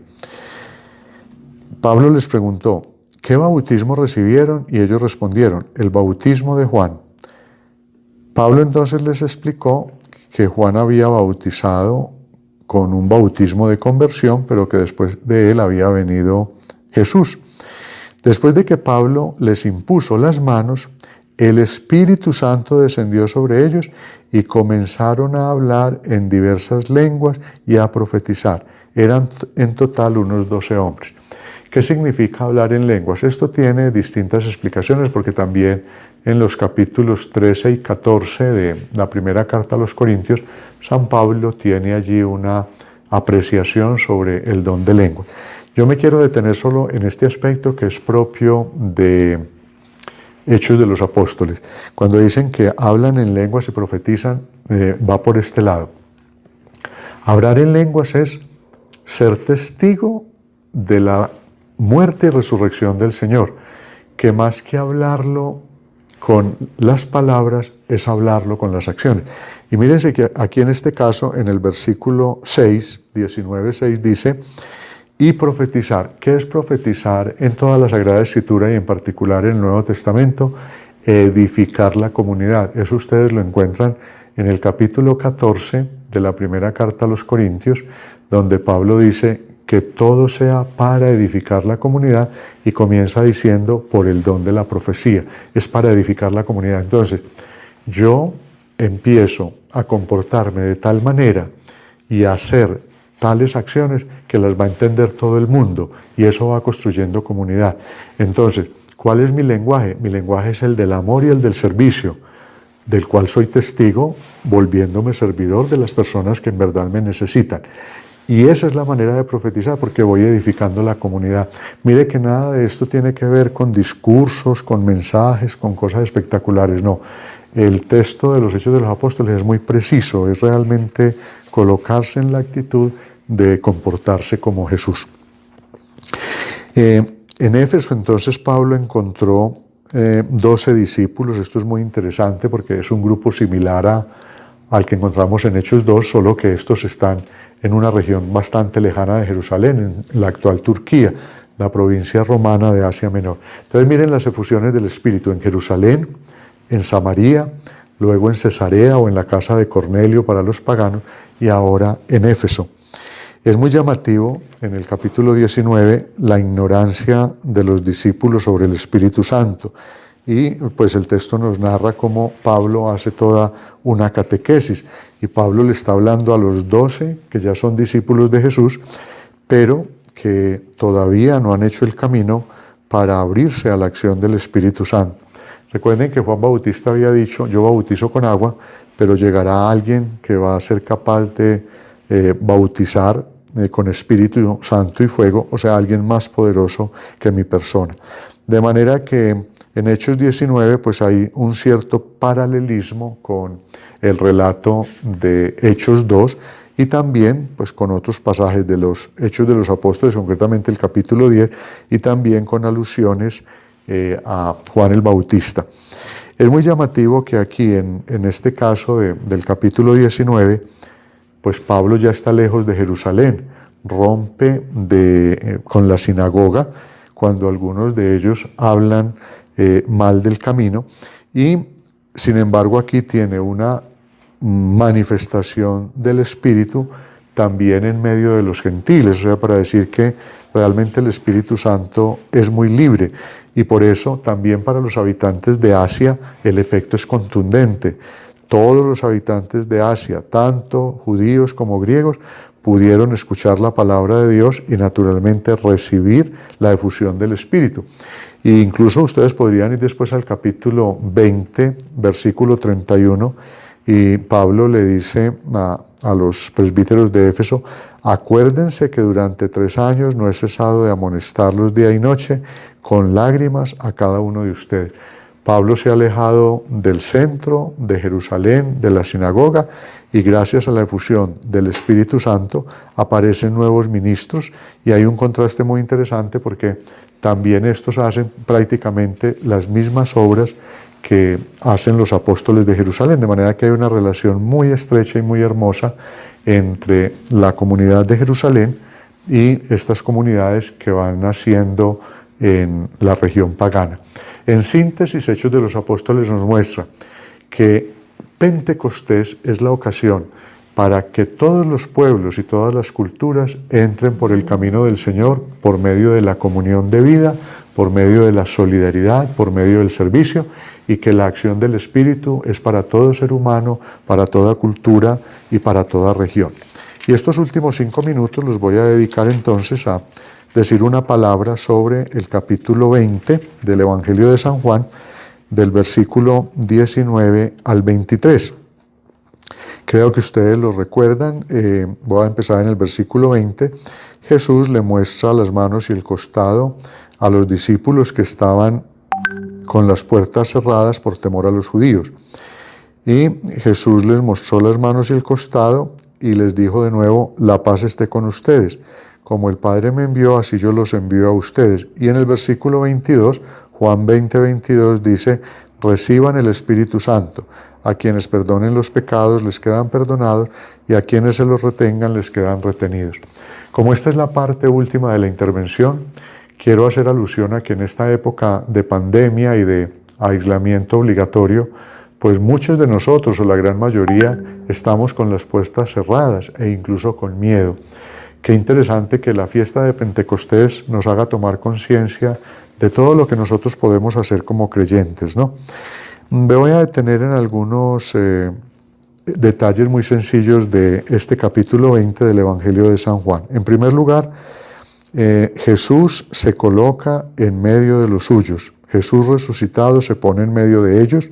Pablo les preguntó, ¿qué bautismo recibieron? Y ellos respondieron, el bautismo de Juan. Pablo entonces les explicó que Juan había bautizado con un bautismo de conversión, pero que después de él había venido Jesús. Después de que Pablo les impuso las manos, el Espíritu Santo descendió sobre ellos y comenzaron a hablar en diversas lenguas y a profetizar. Eran en total unos 12 hombres. ¿Qué significa hablar en lenguas? Esto tiene distintas explicaciones porque también en los capítulos 13 y 14 de la primera carta a los Corintios, San Pablo tiene allí una apreciación sobre el don de lengua. Yo me quiero detener solo en este aspecto que es propio de Hechos de los Apóstoles. Cuando dicen que hablan en lenguas y profetizan, va por este lado. Hablar en lenguas es ser testigo de la muerte y resurrección del Señor, que más que hablarlo con las palabras, es hablarlo con las acciones. Y mírense que aquí en este caso, en el versículo 6, 19:6, dice, y profetizar. ¿Qué es profetizar en toda la Sagrada Escritura y en particular en el Nuevo Testamento? Edificar la comunidad. Eso ustedes lo encuentran en el capítulo 14 de la primera carta a los Corintios, donde Pablo dice que todo sea para edificar la comunidad y comienza diciendo por el don de la profecía, es para edificar la comunidad. Entonces, yo empiezo a comportarme de tal manera y a hacer tales acciones que las va a entender todo el mundo y eso va construyendo comunidad. Entonces, ¿cuál es mi lenguaje? Mi lenguaje es el del amor y el del servicio, del cual soy testigo, volviéndome servidor de las personas que en verdad me necesitan. Y esa es la manera de profetizar, porque voy edificando la comunidad. Mire que nada de esto tiene que ver con discursos, con mensajes, con cosas espectaculares, no. El texto de los Hechos de los Apóstoles es muy preciso, es realmente colocarse en la actitud de comportarse como Jesús. En Éfeso entonces Pablo encontró 12 discípulos. Esto es muy interesante porque es un grupo similar al que encontramos en Hechos 2, solo que estos están en una región bastante lejana de Jerusalén, en la actual Turquía, la provincia romana de Asia Menor. Entonces miren las efusiones del Espíritu en Jerusalén, en Samaria, luego en Cesarea o en la casa de Cornelio para los paganos y ahora en Éfeso. Es muy llamativo en el capítulo 19 la ignorancia de los discípulos sobre el Espíritu Santo. Y pues el texto nos narra cómo Pablo hace toda una catequesis. Y Pablo le está hablando a los 12 que ya son discípulos de Jesús, pero que todavía no han hecho el camino para abrirse a la acción del Espíritu Santo. Recuerden que Juan Bautista había dicho, yo bautizo con agua, pero llegará alguien que va a ser capaz de bautizar con Espíritu Santo y fuego, o sea, alguien más poderoso que mi persona. De manera que en Hechos 19 pues hay un cierto paralelismo con el relato de Hechos 2 y también pues con otros pasajes de los Hechos de los Apóstoles, concretamente el capítulo 10, y también con alusiones a Juan el Bautista. Es muy llamativo que aquí en este caso del capítulo 19, pues Pablo ya está lejos de Jerusalén, rompe con la sinagoga cuando algunos de ellos hablan mal del camino y sin embargo aquí tiene una manifestación del Espíritu también en medio de los gentiles, o sea, para decir que realmente el Espíritu Santo es muy libre y por eso también para los habitantes de Asia el efecto es contundente. Todos los habitantes de Asia, tanto judíos como griegos, pudieron escuchar la palabra de Dios y naturalmente recibir la efusión del Espíritu. E incluso ustedes podrían ir después al capítulo 20, versículo 31, y Pablo le dice a los presbíteros de Éfeso, acuérdense que durante 3 años no he cesado de amonestarlos día y noche con lágrimas a cada uno de ustedes. Pablo se ha alejado del centro de Jerusalén, de la sinagoga, y gracias a la efusión del Espíritu Santo aparecen nuevos ministros y hay un contraste muy interesante porque también estos hacen prácticamente las mismas obras que hacen los apóstoles de Jerusalén, de manera que hay una relación muy estrecha y muy hermosa entre la comunidad de Jerusalén y estas comunidades que van naciendo en la región pagana. En síntesis, Hechos de los Apóstoles nos muestra que Pentecostés es la ocasión para que todos los pueblos y todas las culturas entren por el camino del Señor por medio de la comunión de vida, por medio de la solidaridad, por medio del servicio, y que la acción del Espíritu es para todo ser humano, para toda cultura y para toda región. Y estos últimos 5 minutos los voy a dedicar entonces a decir una palabra sobre el capítulo 20 del Evangelio de San Juan, del versículo 19 al 23. Creo que ustedes lo recuerdan. Voy a empezar en el versículo 20. Jesús le muestra las manos y el costado a los discípulos que estaban con las puertas cerradas por temor a los judíos. Y Jesús les mostró las manos y el costado y les dijo de nuevo, la paz esté con ustedes. Como el Padre me envió, así yo los envío a ustedes. Y en el versículo 22, Juan 20, 22 dice, reciban el Espíritu Santo. A quienes perdonen los pecados les quedan perdonados y a quienes se los retengan les quedan retenidos. Como esta es la parte última de la intervención, quiero hacer alusión a que en esta época de pandemia y de aislamiento obligatorio, pues muchos de nosotros, o la gran mayoría, estamos con las puertas cerradas e incluso con miedo. Qué interesante que la fiesta de Pentecostés nos haga tomar conciencia de todo lo que nosotros podemos hacer como creyentes, ¿no? Me voy a detener en algunos detalles muy sencillos de este capítulo 20 del Evangelio de San Juan. En primer lugar, Jesús se coloca en medio de los suyos. Jesús resucitado se pone en medio de ellos,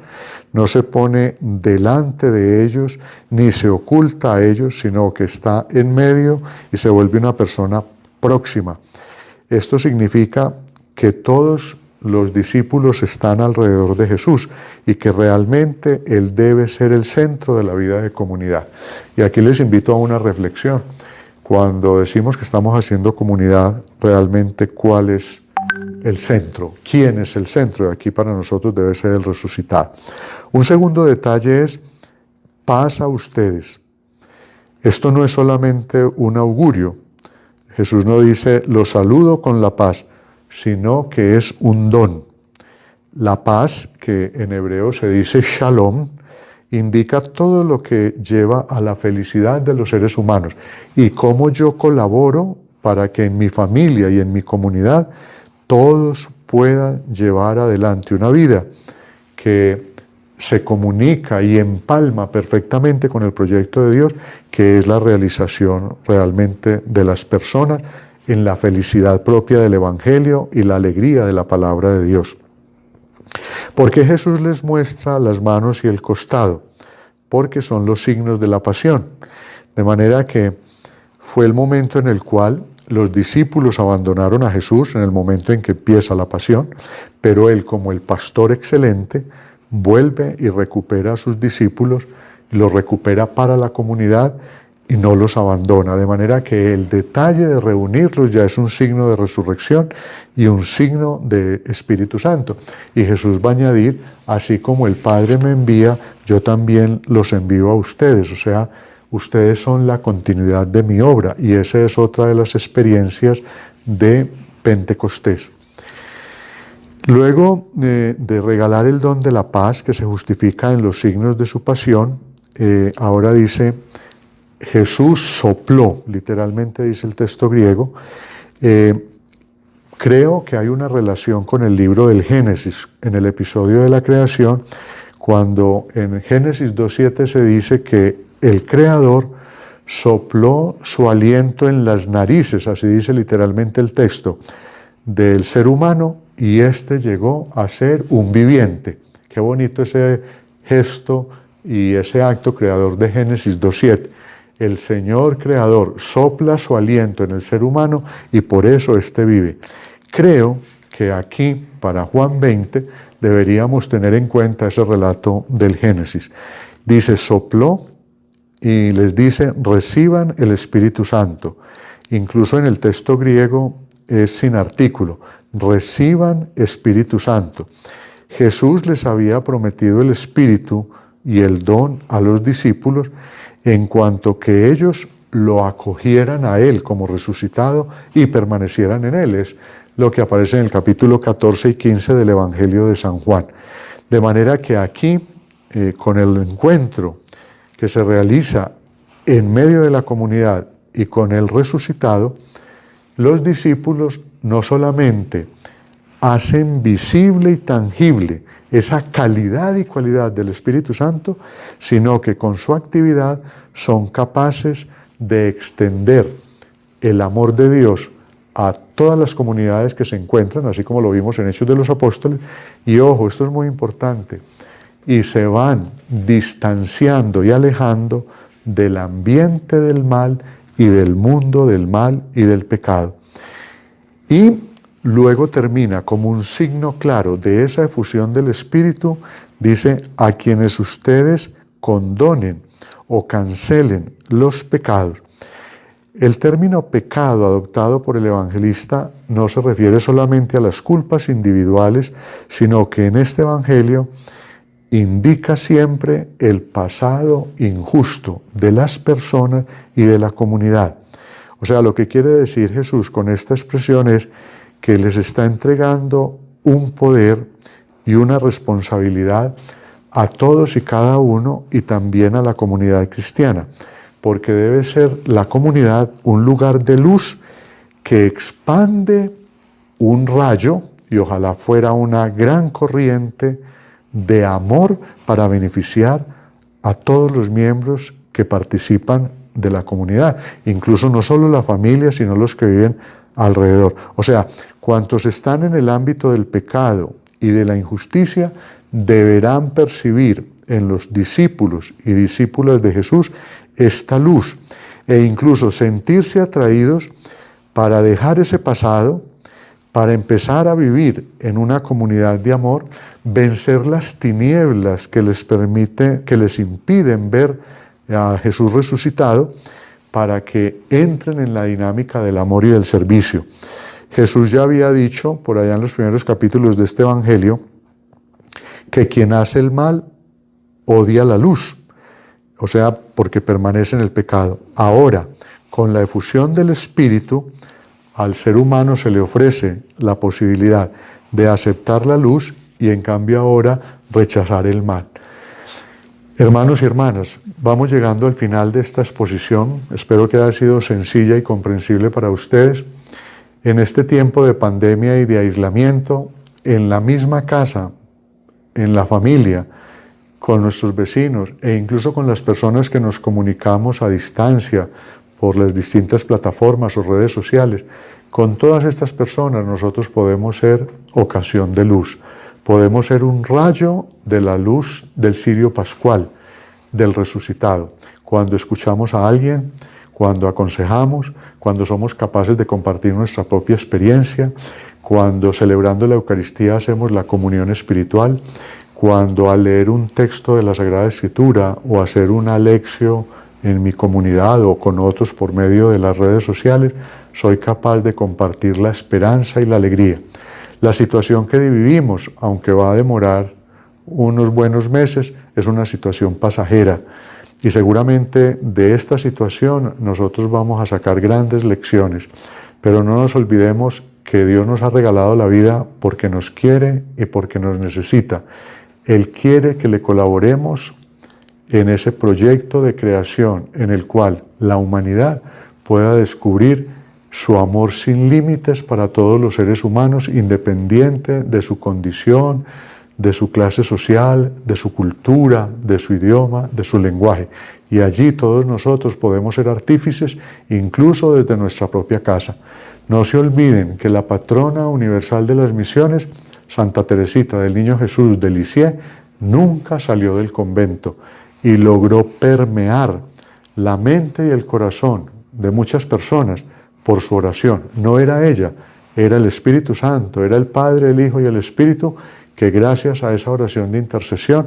no se pone delante de ellos, ni se oculta a ellos, sino que está en medio y se vuelve una persona próxima. Esto significa que todos los discípulos están alrededor de Jesús y que realmente Él debe ser el centro de la vida de comunidad. Y aquí les invito a una reflexión. Cuando decimos que estamos haciendo comunidad, realmente ¿cuál es el centro? ¿Quién es el centro? Y aquí para nosotros debe ser el resucitado. Un segundo detalle es paz a ustedes. Esto no es solamente un augurio. Jesús no dice, los saludo con la paz, sino que es un don. La paz, que en hebreo se dice shalom, indica todo lo que lleva a la felicidad de los seres humanos y cómo yo colaboro para que en mi familia y en mi comunidad todos puedan llevar adelante una vida que se comunica y empalma perfectamente con el proyecto de Dios, que es la realización realmente de las personas en la felicidad propia del Evangelio y la alegría de la palabra de Dios. ¿Por qué Jesús les muestra las manos y el costado? Porque son los signos de la pasión. De manera que fue el momento en el cual los discípulos abandonaron a Jesús, en el momento en que empieza la pasión, pero Él, como el pastor excelente, vuelve y recupera a sus discípulos, los recupera para la comunidad y no los abandona. De manera que el detalle de reunirlos ya es un signo de resurrección y un signo de Espíritu Santo. Y Jesús va a añadir, así como el Padre me envía, yo también los envío a ustedes. O sea, ustedes son la continuidad de mi obra. Y esa es otra de las experiencias de Pentecostés. Luego de regalar el don de la paz, que se justifica en los signos de su pasión, ahora dice, Jesús sopló, literalmente dice el texto griego. Creo que hay una relación con el libro del Génesis, en el episodio de la creación, cuando en Génesis 2:7 se dice que el Creador sopló su aliento en las narices, así dice literalmente el texto, del ser humano, y éste llegó a ser un viviente. Qué bonito ese gesto y ese acto creador de Génesis 2:7. El Señor Creador sopla su aliento en el ser humano y por eso éste vive. Creo que aquí, para Juan 20, deberíamos tener en cuenta ese relato del Génesis. Dice, sopló y les dice, reciban el Espíritu Santo. Incluso en el texto griego es sin artículo, reciban Espíritu Santo. Jesús les había prometido el Espíritu y el don a los discípulos en cuanto que ellos lo acogieran a Él como resucitado y permanecieran en Él. Es lo que aparece en el capítulo 14 y 15 del Evangelio de San Juan. De manera que aquí, con el encuentro que se realiza en medio de la comunidad y con el resucitado, los discípulos no solamente hacen visible y tangible esa calidad y cualidad del Espíritu Santo, sino que con su actividad son capaces de extender el amor de Dios a todas las comunidades que se encuentran, así como lo vimos en Hechos de los Apóstoles. Y ojo, esto es muy importante, y se van distanciando y alejando del ambiente del mal y del mundo del mal y del pecado. Y luego termina como un signo claro de esa efusión del Espíritu, dice, a quienes ustedes condonen o cancelen los pecados. El término pecado adoptado por el evangelista no se refiere solamente a las culpas individuales, sino que en este evangelio indica siempre el pasado injusto de las personas y de la comunidad. O sea, lo que quiere decir Jesús con esta expresión es que les está entregando un poder y una responsabilidad a todos y cada uno y también a la comunidad cristiana, porque debe ser la comunidad un lugar de luz que expande un rayo, y ojalá fuera una gran corriente de amor para beneficiar a todos los miembros que participan de la comunidad, incluso no solo la familia, sino los que viven alrededor. O sea, cuantos están en el ámbito del pecado y de la injusticia deberán percibir en los discípulos y discípulas de Jesús esta luz e incluso sentirse atraídos para dejar ese pasado, para empezar a vivir en una comunidad de amor, vencer las tinieblas que les impiden ver a Jesús resucitado, para que entren en la dinámica del amor y del servicio. Jesús ya había dicho, por allá en los primeros capítulos de este Evangelio, que quien hace el mal odia la luz, o sea, porque permanece en el pecado. Ahora, con la efusión del Espíritu, al ser humano se le ofrece la posibilidad de aceptar la luz y en cambio ahora rechazar el mal. Hermanos y hermanas, vamos llegando al final de esta exposición. Espero que haya sido sencilla y comprensible para ustedes. En este tiempo de pandemia y de aislamiento, en la misma casa, en la familia, con nuestros vecinos e incluso con las personas que nos comunicamos a distancia por las distintas plataformas o redes sociales, con todas estas personas nosotros podemos ser ocasión de luz. Podemos ser un rayo de la luz del cirio pascual, del resucitado. Cuando escuchamos a alguien, cuando aconsejamos, cuando somos capaces de compartir nuestra propia experiencia, cuando celebrando la Eucaristía hacemos la comunión espiritual, cuando al leer un texto de la Sagrada Escritura o hacer una lección en mi comunidad o con otros por medio de las redes sociales, soy capaz de compartir la esperanza y la alegría. La situación que vivimos, aunque va a demorar unos buenos meses, es una situación pasajera y seguramente de esta situación nosotros vamos a sacar grandes lecciones, pero no nos olvidemos que Dios nos ha regalado la vida porque nos quiere y porque nos necesita. Él quiere que le colaboremos en ese proyecto de creación en el cual la humanidad pueda descubrir su amor sin límites para todos los seres humanos, independiente de su condición, de su clase social, de su cultura, de su idioma, de su lenguaje. Y allí todos nosotros podemos ser artífices, incluso desde nuestra propia casa. No se olviden que la patrona universal de las misiones, Santa Teresita del Niño Jesús de Lisieux, nunca salió del convento y logró permear la mente y el corazón de muchas personas por su oración. No era ella, era el Espíritu Santo, era el Padre, el Hijo y el Espíritu, que gracias a esa oración de intercesión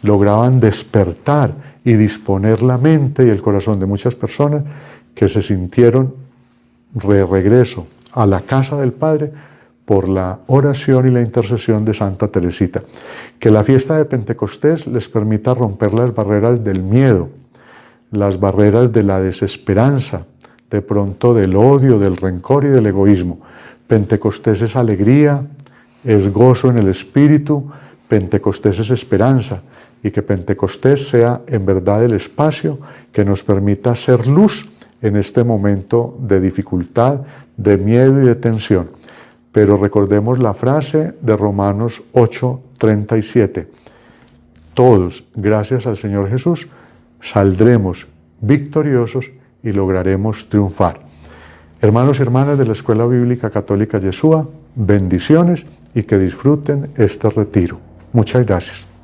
lograban despertar y disponer la mente y el corazón de muchas personas que se sintieron de regreso a la casa del Padre por la oración y la intercesión de Santa Teresita. Que la fiesta de Pentecostés les permita romper las barreras del miedo, las barreras de la desesperanza, de pronto del odio, del rencor y del egoísmo. Pentecostés es alegría, es gozo en el Espíritu, Pentecostés es esperanza, y que Pentecostés sea en verdad el espacio que nos permita ser luz en este momento de dificultad, de miedo y de tensión. Pero recordemos la frase de Romanos 8:37. Todos, gracias al Señor Jesús, saldremos victoriosos y lograremos triunfar. Hermanos y hermanas de la Escuela Bíblica Católica Yeshua, bendiciones y que disfruten este retiro. Muchas gracias.